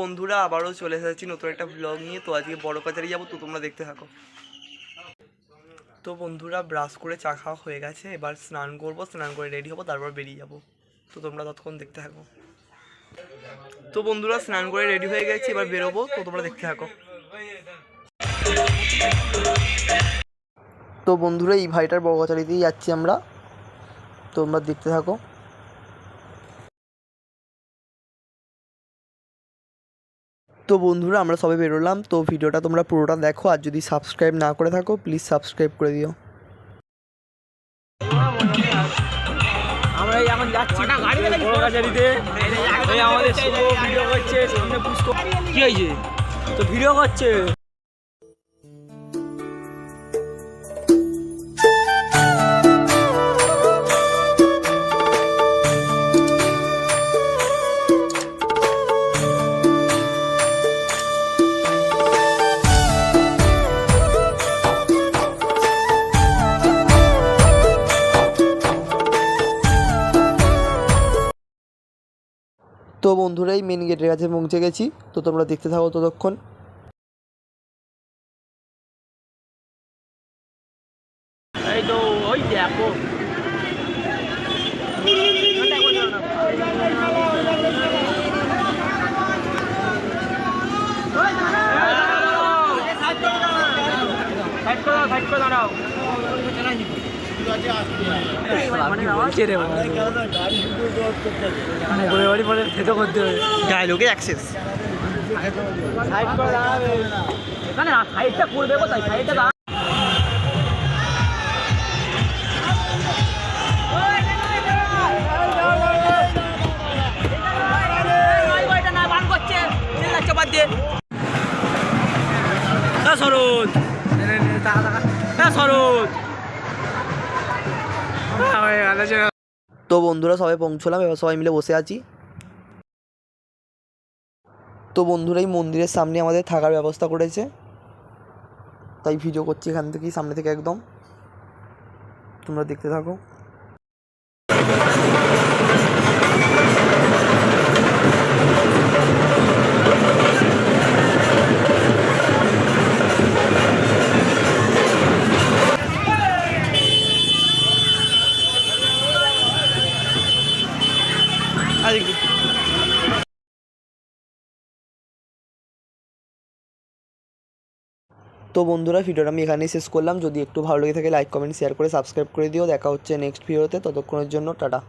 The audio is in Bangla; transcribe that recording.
বন্ধুরা আবারও চলে এসেছি নতুন একটা ব্লগ নিয়ে। তো আজকে বড় বাজারে যাবো, তো তোমরা দেখতে থাকো। তো বন্ধুরা ব্রাশ করে চা খাওয়া হয়ে গেছে, এবার স্নান করবো, স্নান করে রেডি হবো, তারপর বেরিয়ে যাবো। তো তোমরা ততক্ষণ দেখতে থাকো। তো বন্ধুরা স্নান করে রেডি হয়ে গেছে, এবার বেরোবো, তো তোমরা দেখতে থাকো। তো বন্ধুরা এই ভাইটার বড়বাজারিতেই যাচ্ছি আমরা, তোমরা দেখতে থাকো। তো বন্ধুরা আমরা সবাই বেরোলাম। তো ভিডিওটা তোমরা পুরোটা দেখো, আর যদি সাবস্ক্রাইব না করে থাকো প্লিজ সাবস্ক্রাইব করে দিও। আমরা এখন যাচ্ছি বড়বাজারিতে। আমাদের ভিডিও করছে, সামনে পুষ্কর কি হয়েছে তো ভিডিও করছে। তো বন্ধুরা এই মেন গেটের কাছে পৌঁছে গেছি, তো তোমরা দেখতে থাকো ততক্ষণ। এই তো ওই দেখো দাঁড়াও ডায়লগে অ্যাক্সেস সাইডটা করবে কোথায় সাইডটা শরৎ শরৎ। তো বন্ধুরা সবাই পৌঁছলাম, এবার সবাই মিলে বসে আছি। তো বন্ধুরা এই মন্দিরের সামনে আমাদের থাকার ব্যবস্থা করেছে, তাই ভিডিও করছি এখান থেকেই, সামনে থেকে একদম, তোমরা দেখতে থাকো। তো বন্ধুরা ভিডিওটা আমি এখানেই শেষ করলাম। যদি একটু ভালো লেগে থাকে লাইক কমেন্ট শেয়ার করে সাবস্ক্রাইব করে দিও। দেখা হচ্ছে নেক্সট ভিডিওতে, ততক্ষণের জন্য টাটা।